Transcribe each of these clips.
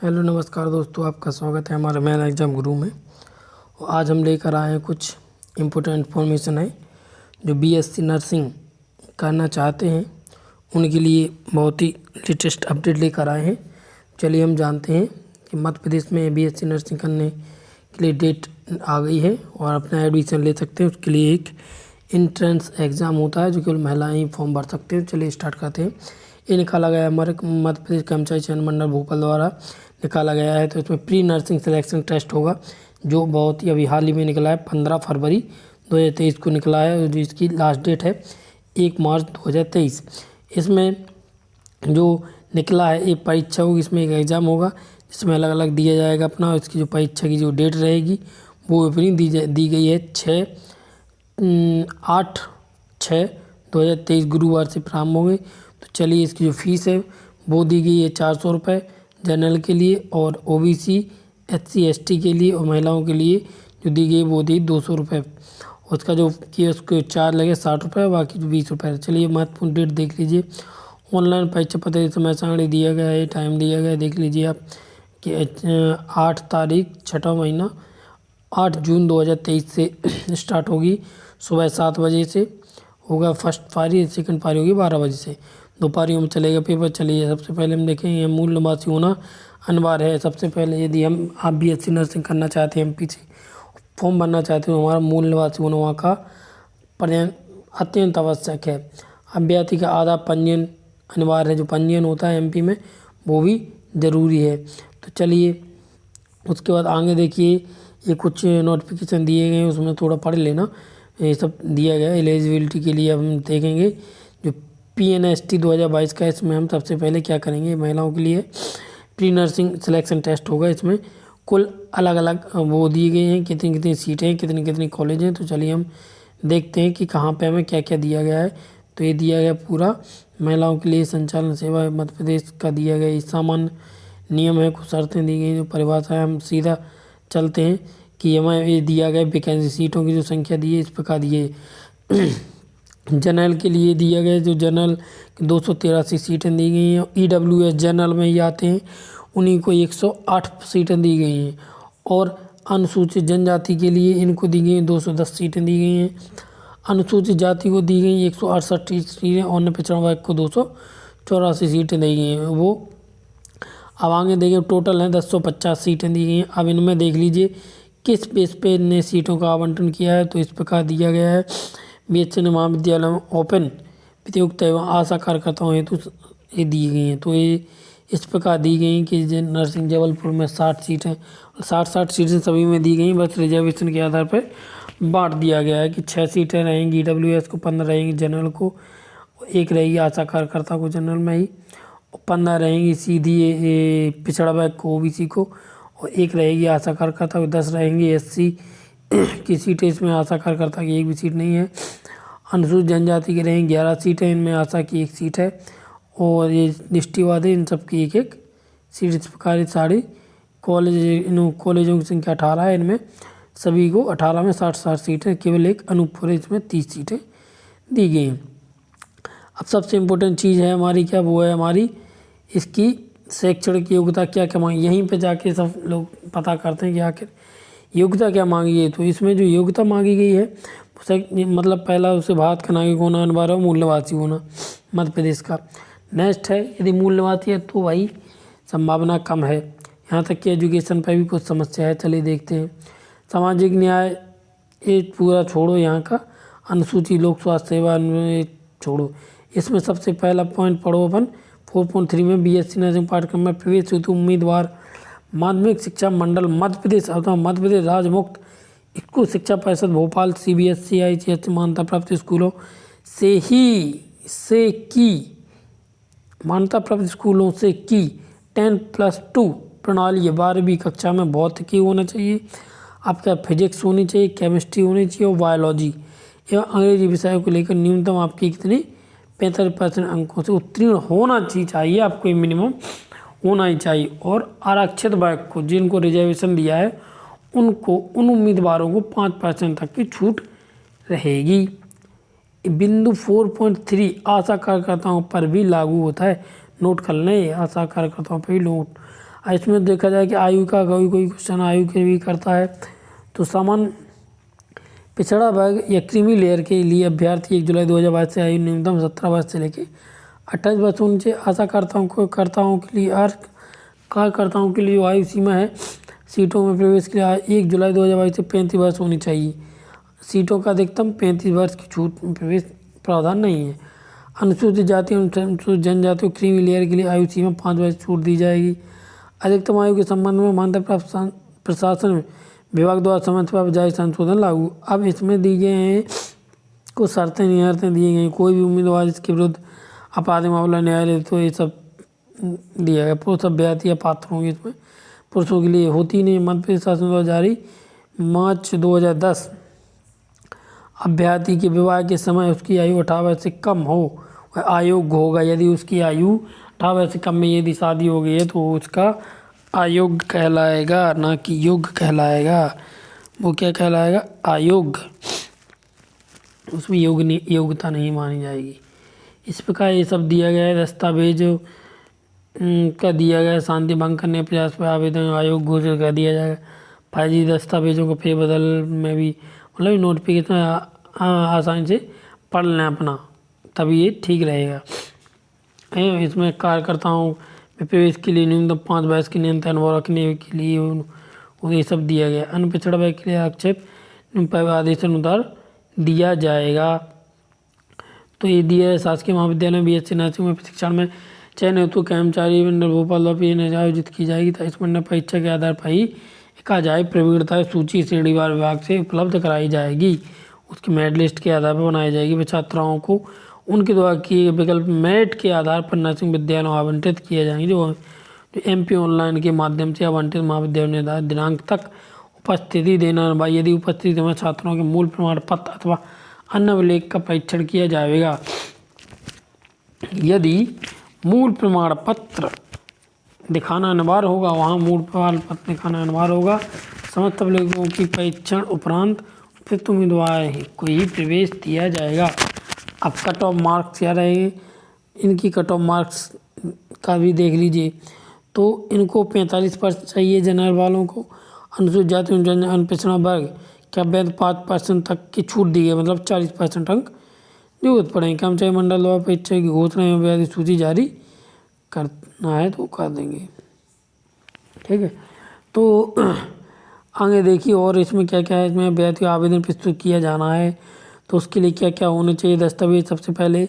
Hello नमस्कार दोस्तों, आपका स्वागत है हमारे मैन एग्जाम गुरु में। और आज हम लेकर आए हैं कुछ इम्पोर्टेंट इन्फॉर्मेशन है जो बीएससी नर्सिंग करना चाहते हैं उनके लिए बहुत ही लेटेस्ट अपडेट लेकर आए हैं। चलिए हम जानते हैं कि मध्य प्रदेश में बीएससी नर्सिंग करने के लिए डेट आ गई है और अपना एडमिशन ले सकते हैं। उसके लिए एक इंट्रेंस एग्ज़ाम होता है जो केवल महिलाएं ही फॉर्म भर सकते हैं। चलिए स्टार्ट करते हैं। ये निकाला गया है हमारे मध्य प्रदेश कर्मचारी चयन मंडल भोपाल द्वारा निकाला गया है। तो इसमें प्री नर्सिंग सिलेक्शन टेस्ट होगा जो बहुत ही अभी हाल ही में निकला है। 15 फरवरी 2023 को निकला है और जिसकी लास्ट डेट है 1 मार्च 2023। इसमें जो निकला है एक परीक्षा होगी, इसमें एक एग्ज़ाम होगा जिसमें अलग अलग दिया जाएगा अपना। इसकी जो परीक्षा की जो डेट रहेगी वो अपनी दी गई है 8/6/2023 गुरुवार से प्रारंभ होंगे। तो चलिए इसकी जो फीस है वो दी गई है 400 रुपये जनरल के लिए, और ओबीसी SC ST के लिए और महिलाओं के लिए जो दी गई वो दी 200 रुपये। उसका जो कि उसके चार्ज लगे 60 रुपये, बाकी जो 20 रुपये। चलिए महत्वपूर्ण डेट देख लीजिए। ऑनलाइन परीक्षा पत्र समय सारणी दिया गया है, टाइम दिया गया है, देख लीजिए आप कि 8 तारीख 6वां महीना 8 जून 2023 से स्टार्ट होगी। सुबह 7 बजे से होगा फर्स्ट पारी, सेकंड पारी होगी 12 बजे से। 2 पारियों में चलेगा पेपर। चलिए सबसे पहले हम देखेंगे मूल निवासी होना अनिवार्य है। सबसे पहले यदि आप बीएससी नर्सिंग करना चाहते हैं, एमपी से फॉर्म भरना चाहते हो, हमारा मूल निवासी होना वहाँ का अत्यंत आवश्यक है। अभ्यर्थी का आधार पंजीयन अनिवार्य है। जो पंजीयन होता है एमपी में वो भी ज़रूरी है। तो चलिए उसके बाद आगे देखिए, ये कुछ नोटिफिकेशन दिए गए हैं, उसमें थोड़ा पढ़ लेना। ये सब दिया गया है एलिजिबिलिटी के लिए। हम देखेंगे जो PNST 2022 का, इसमें हम सबसे पहले क्या करेंगे, महिलाओं के लिए प्री नर्सिंग सिलेक्शन टेस्ट होगा। इसमें कुल अलग अलग वो दिए गए हैं, कितनी कितनी सीटें हैं, कितनी कितनी कॉलेज हैं। तो चलिए हम देखते हैं कि कहाँ पे हमें क्या क्या दिया गया है। तो ये दिया गया पूरा महिलाओं के लिए संचालन सेवा मध्य प्रदेश का दिया गया ये सामान्य नियम है। कुछ शर्तें दी गई, जो परिभाषा है हम सीधा चलते हैं कि हमें ये दिया गया वैकेंसी सीटों की जो संख्या दी है इस प्रकार दिए। जनरल के लिए दिया गया जो जनरल 283 सीटें दी गई हैं। EWS जनरल में ही आते हैं, उन्हीं को 108 सीटें दी गई हैं। और अनुसूचित जनजाति के लिए इनको दी गई 210 सीटें दी गई हैं। अनुसूचित जाति को दी गई 168 सीटें और पिछड़ा वर्ग को 284 सीटें दी गई हैं। वो अब आगे देखें, टोटल हैं 1050 सीटें दी गई हैं। अब इनमें देख लीजिए किस बेस पे इनने सीटों का आवंटन किया है। तो इस प्रकार दिया गया है बीएचएन महाविद्यालय में ओपन प्रतियोगिता एवं आशा कार्यकर्ताओं हेतु ये दी गई हैं। तो ये इस प्रकार दी गई कि नर्सिंग जबलपुर में 60 सीटें, 60 सीटें सभी में दी गई, बस रिजर्वेशन के आधार पर बांट दिया गया है कि 6 सीटें रहेंगी EWS को, 15 रहेंगी जनरल को, 1 रहेगी आशा कार्यकर्ता को जनरल में ही, 15 रहेंगी सीधी पिछड़ा वर्ग को OBC को, और 1 रहेगी आशा कार्यकर्ता को, 10 रहेंगी SC की सीटें। इसमें आशा कार्यकर्ता की एक भी सीट नहीं है। अनुसूचित जनजाति के रहेंगे 11 सीटें, इनमें आशा की 1 सीट है, और ये दृष्टिवाद है इन सब की 1-1 सीट। इस प्रकार सारी कॉलेजों की संख्या 18 है, इनमें सभी को 18 में 60-60 सीटें, केवल एक अनूपपुर इसमें 30 सीटें दी गई हैं। अब सबसे इम्पोर्टेंट चीज़ है हमारी क्या, वो है हमारी इसकी शैक्षणिक योग्यता क्या क्या मांगी। यहीं पे जाके सब लोग पता करते हैं कि आखिर योग्यता क्या मांगी है। तो इसमें जो योग्यता मांगी गई है मतलब पहला उसे भारत का नागरिक होना अनिवार्य हो, मूल निवासी होना मध्य प्रदेश का। नेक्स्ट है यदि मूल निवासी है तो भाई संभावना कम है। यहाँ तक कि एजुकेशन पर भी कुछ समस्या है। चलिए देखते हैं। सामाजिक न्याय ये पूरा छोड़ो, यहाँ का अनुसूचित लोक स्वास्थ्य सेवा छोड़ो। इसमें सबसे पहला पॉइंट पढ़ो अपन 4.3 में बीएससी नर्सिंग पाठ्यक्रम में प्रवेश हेतु उम्मीदवार माध्यमिक शिक्षा मंडल मध्य प्रदेश अथवा मध्य प्रदेश राज्य मुक्त स्कूल शिक्षा परिषद भोपाल CBSE ICSE मान्यता प्राप्त स्कूलों मान्यता प्राप्त स्कूलों से की 10+2 प्रणाली है। 12वीं कक्षा में भौतिकी होना चाहिए, आपका फिजिक्स होनी चाहिए, केमिस्ट्री होनी चाहिए और बायोलॉजी एवं अंग्रेजी विषयों को लेकर न्यूनतम आपकी कितनी 45% अंकों से उत्तीर्ण होना चाहिए। आपको मिनिमम होना ही चाहिए। और आरक्षित वर्ग को जिनको रिजर्वेशन दिया है उनको, उन उम्मीदवारों को 5% तक की छूट रहेगी। बिंदु 4.3 आशा कार्यकर्ताओं पर भी लागू होता है। नोट कर लें, आशा कार्यकर्ताओं पर भी नोट। इसमें देखा जाए कि आयु का कोई क्वेश्चन आयु के भी करता है। तो सामान्य पिछड़ा वर्ग या क्रीमी लेयर के लिए अभ्यर्थी 1 जुलाई 2022 से आयु न्यूनतम 17 वर्ष से लेकर 28 वर्ष होनी चाहिए। कार्यकर्ताओं के लिए आयु सीमा है सीटों में प्रवेश के लिए 1 जुलाई 2022 से 35 वर्ष होनी चाहिए। सीटों का अधिकतम 35 वर्ष की छूट में प्रवेश प्रावधान नहीं है। अनुसूचित जाति अनुसूचित जनजाति को क्रीमी लेयर के लिए आयु सीमा 5 वर्ष छूट दी जाएगी। अधिकतम आयु के संबंध में मान्यता प्राप्त प्रशासन विभाग द्वारा समय पर जारी संशोधन लागू। अब इसमें दी गए हैं कुछ शर्तें नियर्तें दी गई। कोई भी उम्मीदवार इसके विरुद्ध आपराधिक मामला न्यायालय तो ये सब दिया गया। पुरुष अभ्यर्थी या पात्र होंगे इसमें, पुरुषों के लिए होती नहीं। मध्य प्रदेश शासन द्वारा जारी मार्च 2010 अभ्यर्थी के विवाह के समय उसकी आयु 18 वर्ष से कम हो अयोग्य होगा। यदि उसकी आयु 18 वर्ष से कम में यदि शादी हो गई है तो उसका अयोग्य कहलाएगा, ना कि योग्य कहलाएगा। वो क्या कहलाएगा? अयोग्य। उसमें योग्यता नहीं मानी जाएगी। इस प्रकार ये सब दिया गया है। दस्तावेज का दिया गया शांति भंग करने प्रयास पर आवेदन अयोग्य घोषित कर दिया जाएगा। फर्जी दस्तावेजों को फेरबदल में भी मतलब नोटिफिकेशन आसानी से पढ़ लें अपना, तभी ये ठीक रहेगा। इसमें कार्यकर्ताओं में प्रवेश के लिए न्यूनतम 5 वर्ष के निरंतर अनुभव रखने के लिए उन्हें सब दिया गया। अन्य पिछड़ा वर्ग के लिए आक्षेप आदेश अनुसार दिया जाएगा। तो ये दिया है शासकीय महाविद्यालय में BSc नर्सिंग में प्रशिक्षण में चयन हेतु कर्मचारी मंडल भोपाल द्वारा आयोजित की जाएगी। तो इस मंडल परीक्षा के आधार पर ही एक आजाई प्रवीणता सूची श्रेणीवार विभाग से उपलब्ध कराई जाएगी। उसकी मेरिट लिस्ट के आधार पर बनाई जाएगी। वे छात्राओं को उनके द्वारा किए विकल्प मेरिट के आधार पर नर्सिंग विद्यालयों आवंटित किए जाएंगे जो MP ऑनलाइन के माध्यम से आवंटित महाविद्यालय निर्धारित दिनांक तक उपस्थिति देना। यदि उपस्थिति में छात्रों के मूल प्रमाण पत्र अथवा अन्य अभिलेख का परीक्षण किया जाएगा। यदि मूल प्रमाण पत्र दिखाना अनिवार्य होगा, वहाँ मूल प्रमाण पत्र दिखाना अनिवार्य होगा। समस्त अभिलेखों की परीक्षण उपरांत फिर उम्मीदवार को ही प्रवेश दिया जाएगा। अब कट ऑफ मार्क्स क्या रहेंगे? इनकी कट ऑफ मार्क्स का भी देख लीजिए। तो इनको 45% चाहिए जनरल वालों को। अनुसूचित जाति पिछड़ा वर्ग क्या अभ्यर्थी 5% तक की छूट दी है, मतलब 40% अंक जरूरत पड़ेंगे। कर्मचारी मंडल द्वारा परीक्षा की घोषणा एवं अभ्यर्थी सूची जारी करना है तो कर देंगे। ठीक है, तो आगे देखिए और इसमें क्या क्या है। इसमें अभ्यर्थी आवेदन प्रस्तुत किया जाना है तो उसके लिए क्या क्या होने चाहिए। दस्तावेज सबसे पहले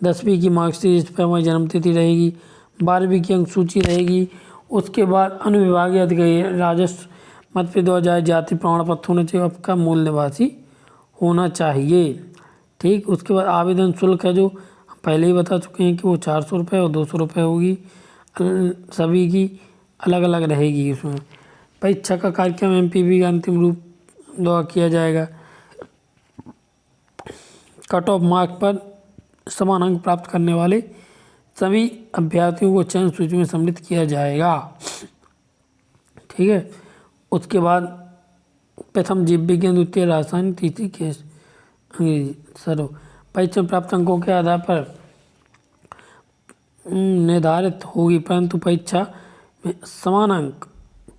10वीं की मार्कशीट, इस पर हमारी जन्मतिथि रहेगी, 12वीं की अंक सूची रहेगी। उसके बाद अनुविभागीय अधिकारी राजस्व मध्य प्रदेश द्वारा जारी जाति प्रमाण पत्र होना चाहिए, आपका मूल निवासी होना चाहिए। ठीक, उसके बाद आवेदन शुल्क है जो पहले ही बता चुके हैं कि वो 400 रुपये और 200 रुपये होगी। सभी की अलग अलग रहेगी। उसमें परीक्षा का कार्यक्रम MPV का अंतिम रूप द्वारा किया जाएगा। कट ऑफ मार्क पर समान अंक प्राप्त करने वाले सभी अभ्यर्थियों को चयन सूची में सम्मिलित किया जाएगा। ठीक है, उसके बाद प्रथम जीव विज्ञान, द्वितीय रसायन, तीसरी केस अंग्रेजी सर्व परीक्षा प्राप्त अंकों के आधार पर निर्धारित होगी, परंतु परीक्षा में समान अंक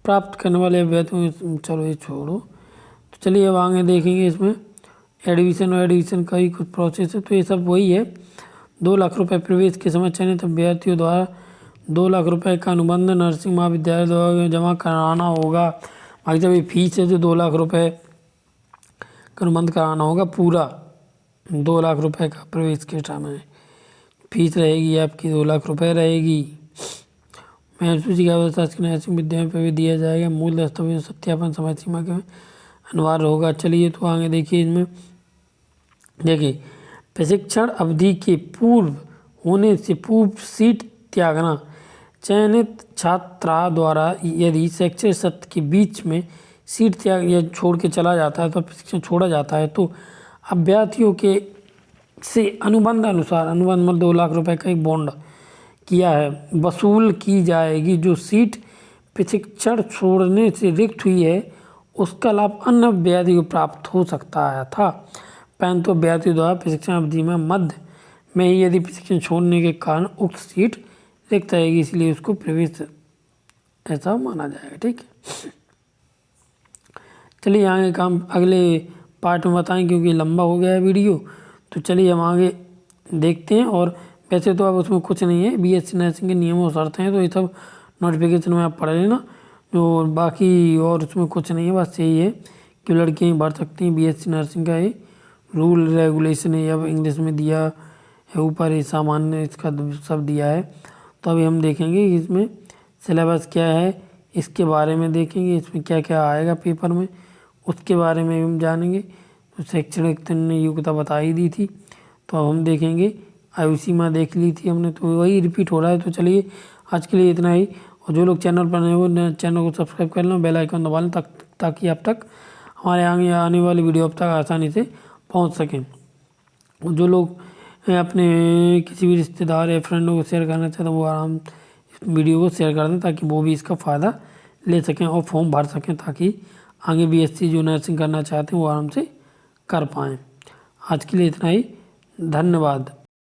प्राप्त करने वाले अभ्यर्थियों, चलो ये छोड़ो। तो चलिए अब आगे देखेंगे। इसमें एडमिशन और एडमिशन का ही कुछ प्रोसेस है। तो ये सब वही है। 2 लाख रुपये प्रवेश के समय चयनित अभ्यर्थियों द्वारा 2 लाख रुपये का अनुबंध नर्सिंग महाविद्यालय द्वारा जमा कराना होगा। बाकी जब ये फीस है जो 2 लाख रुपये का अनुबंध कराना होगा, पूरा 2 लाख रुपये का प्रवेश के समय फीस रहेगी आपकी 2 लाख रुपये रहेगी। मेरिट सूची का व्यवस्था नर्सिंग विद्यालय पर भी दिया जाएगा। मूल दस्तावेज सत्यापन समय सीमा के अनिवार्य होगा। चलिए तो आगे देखिए। इसमें देखिए प्रशिक्षण अवधि के पूर्व होने से पूर्व सीट त्यागना। चयनित छात्रा द्वारा यदि शैक्षणिक सत्र के बीच में सीट त्याग या छोड़ के चला जाता है तो प्रशिक्षण छोड़ा जाता है तो अभ्यर्थियों के से अनुबंध अनुसार, अनुबंध मतलब 2 लाख रुपए का एक बॉन्ड किया है, वसूल की जाएगी। जो सीट प्रशिक्षण छोड़ने से रिक्त हुई है उसका लाभ अन्य अभ्यर्थी को प्राप्त हो सकता है था, परंतु अभ्यर्थी द्वारा प्रशिक्षण अवधि में मध्य में ही यदि प्रशिक्षण छोड़ने के कारण उक्त सीट रिक्त रहेगी, इसलिए उसको प्रवेश ऐसा माना जाएगा। ठीक है, चलिए आगे काम अगले पार्ट में बताएं क्योंकि लंबा हो गया है वीडियो। तो चलिए हम आगे देखते हैं। और वैसे तो अब उसमें कुछ नहीं है, बीएससी नर्सिंग के नियम और शर्तें हैं तो ये सब नोटिफिकेशन में आप पढ़ लेना। जो बाकी और उसमें कुछ नहीं है, बस यही है कि लड़कियाँ ही भर सकती हैं बीएससी नर्सिंग का। ये रूल रेगुलेशन है, अब इंग्लिश में दिया है ऊपर, ये सामान्य इसका सब दिया है। तो अभी हम देखेंगे कि इसमें सिलेबस क्या है, इसके बारे में देखेंगे, इसमें क्या क्या आएगा पेपर में उसके बारे में हम जानेंगे। तो शैक्षणिक ने योग्यता बता ही दी थी, तो अब हम देखेंगे। आयुषी में देख ली थी हमने, तो वही रिपीट हो रहा है। तो चलिए आज के लिए इतना ही। और जो लोग चैनल पर नए हो चैनल को सब्सक्राइब कर लें, बेल आइकन दबा लें ताकि आप तक हमारे आगे आने वाली वीडियो अब तक आसानी से पहुंच सकें। और जो लोग अपने किसी भी रिश्तेदार या फ्रेंडों को शेयर करना चाहते हैं वो आराम वीडियो को शेयर कर दें ताकि वो भी इसका फ़ायदा ले सकें और फॉर्म भर सकें, ताकि आगे बीएससी जो नर्सिंग करना चाहते हैं वो आराम से कर पाएँ। आज के लिए इतना ही, धन्यवाद।